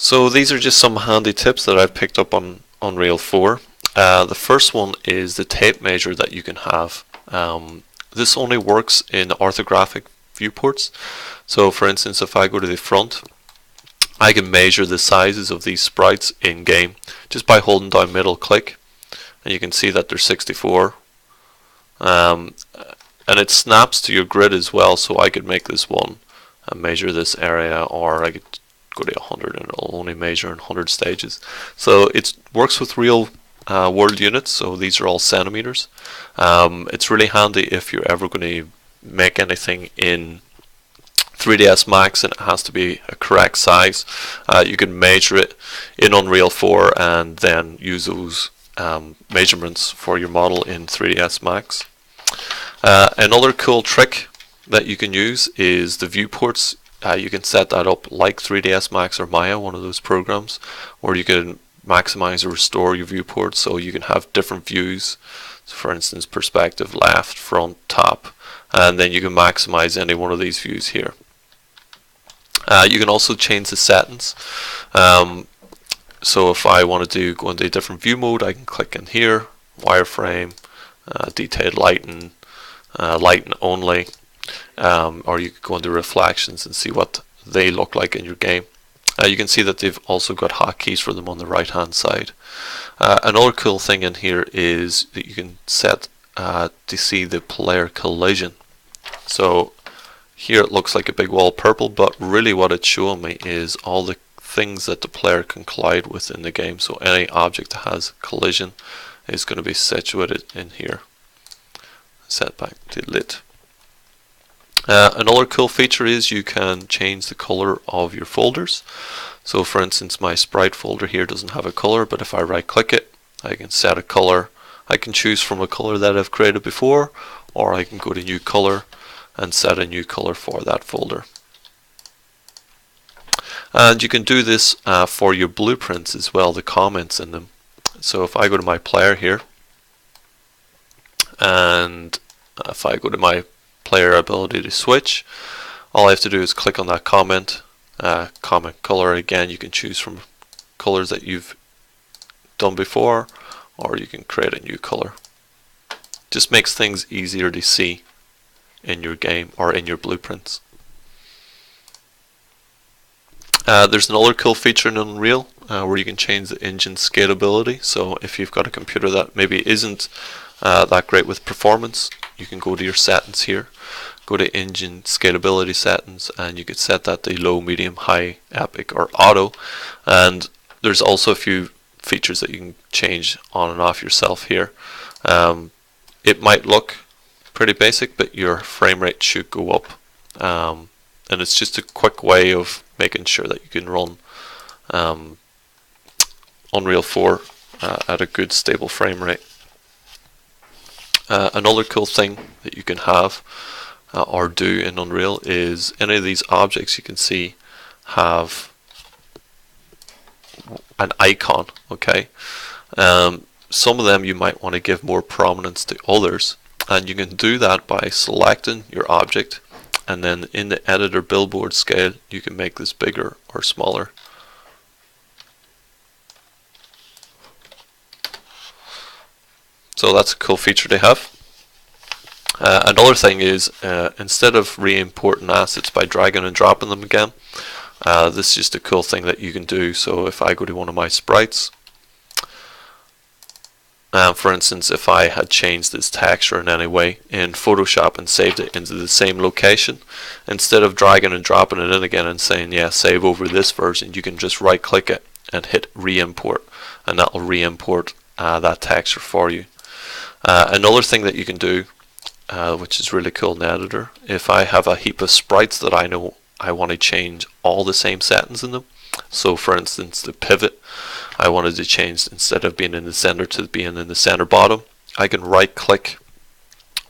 So these are just some handy tips that I've picked up on Unreal 4. The first one is the tape measure that you can have. This only works in orthographic viewports. So for instance, if I go to the front, I can measure the sizes of these sprites in game just by holding down middle click, and you can see that there's 64. And it snaps to your grid as well, so I could make this one and measure this area, or I could go to 100 and it'll only measure in 100 stages. So it works with real world units, so these are all centimeters. It's really handy if you're ever going to make anything in 3ds Max and it has to be a correct size. You can measure it in Unreal 4 and then use those measurements for your model in 3ds Max. Another cool trick that you can use is the viewports. You can set that up like 3ds Max or Maya, one of those programs, or you can maximize or restore your viewports so you can have different views. So for instance, perspective, left, front, top, and then you can maximize any one of these views here. You can also change the settings. So if I want to go into a different view mode, I can click in here, wireframe, detailed lighting, lighting only, or you could go into reflections and see what they look like in your game. You can see that they've also got hotkeys for them on the right hand side. Another cool thing in here is that you can set to see the player collision. So here it looks like a big wall purple, but really what it's showing me is all the things that the player can collide with in the game. So any object that has collision is going to be situated in here. Set back to lit. Another cool feature is you can change the color of your folders. So for instance, my sprite folder here doesn't have a color, but if I right click it, I can set a color. I can choose from a color that I've created before, or I can go to new color and set a new color for that folder. And you can do this for your blueprints as well, the comments in them. So if I go to my player here, and if I go to my player ability to switch, all I have to do is click on that comment, comment color. Again, you can choose from colors that you've done before, or you can create a new color. Just makes things easier to see in your game or in your blueprints. There's another cool feature in Unreal where you can change the engine scalability. So if you've got a computer that maybe isn't that great with performance, you can go to your settings here, go to engine scalability settings, and you can set that to low, medium, high, epic, or auto. And there's also a few features that you can change on and off yourself here. It might look pretty basic, but your frame rate should go up. And it's just a quick way of making sure that you can run Unreal 4 at a good stable frame rate. Another cool thing that you can have or do in Unreal is any of these objects you can see have an icon. Okay, some of them you might want to give more prominence to others, and you can do that by selecting your object, and then in the editor billboard scale you can make this bigger or smaller. So that's a cool feature to have. Another thing is instead of re-importing assets by dragging and dropping them again, this is just a cool thing that you can do. So if I go to one of my sprites, for instance, if I had changed this texture in any way in Photoshop and saved it into the same location, instead of dragging and dropping it in again and saying, yeah, save over this version, you can just right click it and hit re-import, and that will re-import that texture for you. Another thing that you can do, which is really cool in the editor, if I have a heap of sprites that I know I want to change all the same settings in them, so for instance the pivot I wanted to change, instead of being in the center to being in the center bottom, I can right click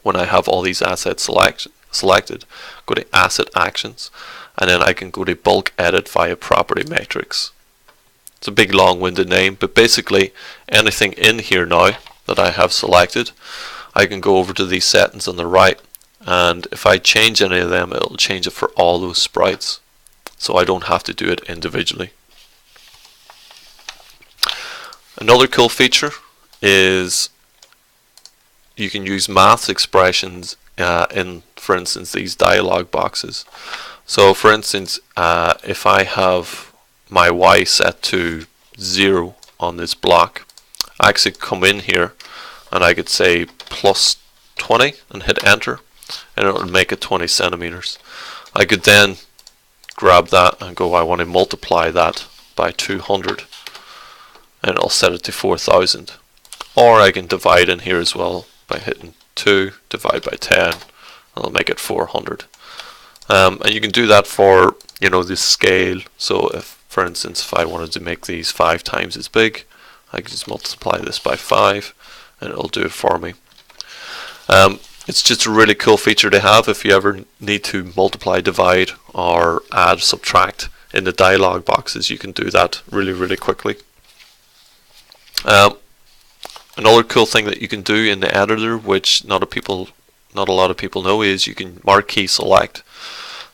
when I have all these assets selected, go to asset actions, and then I can go to bulk edit via property matrix. It's a big long-winded name, but basically anything in here now that I have selected, I can go over to these settings on the right, and if I change any of them, it'll change it for all those sprites, so I don't have to do it individually. Another cool feature is you can use math expressions in, for instance, these dialog boxes. So for instance, if I have my y set to 0 on this block, I actually come in here and I could say plus 20 and hit enter, and it will make it 20 centimeters. I could then grab that and go, I want to multiply that by 200, and it'll set it to 4,000. Or I can divide in here as well by hitting 2, divide by 10, and it'll make it 400. And you can do that for, you know, this scale. So if, for instance, if I wanted to make these 5 times as big, I can just multiply this by 5 and it'll do it for me. It's just a really cool feature to have if you ever need to multiply, divide, or add, subtract in the dialog boxes. You can do that really quickly. Another cool thing that you can do in the editor, which not a lot of people know, is you can Marquee Select.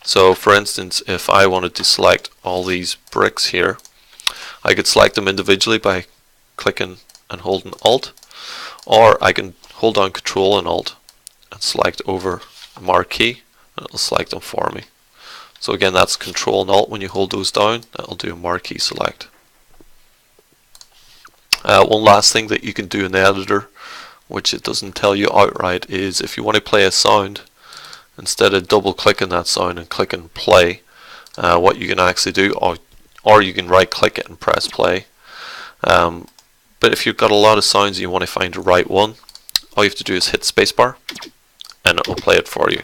So for instance, if I wanted to select all these bricks here, I could select them individually by clicking and holding Alt, or I can hold down Control and Alt and select over a marquee, and it'll select them for me. So again, that's Control and Alt. When you hold those down, that'll do a Marquee Select. One last thing that you can do in the editor, which it doesn't tell you outright, is if you want to play a sound, instead of double clicking that sound and clicking play, what you can actually do, or you can right click it and press play. But if you've got a lot of sounds and you want to find the right one, all you have to do is hit spacebar and it will play it for you.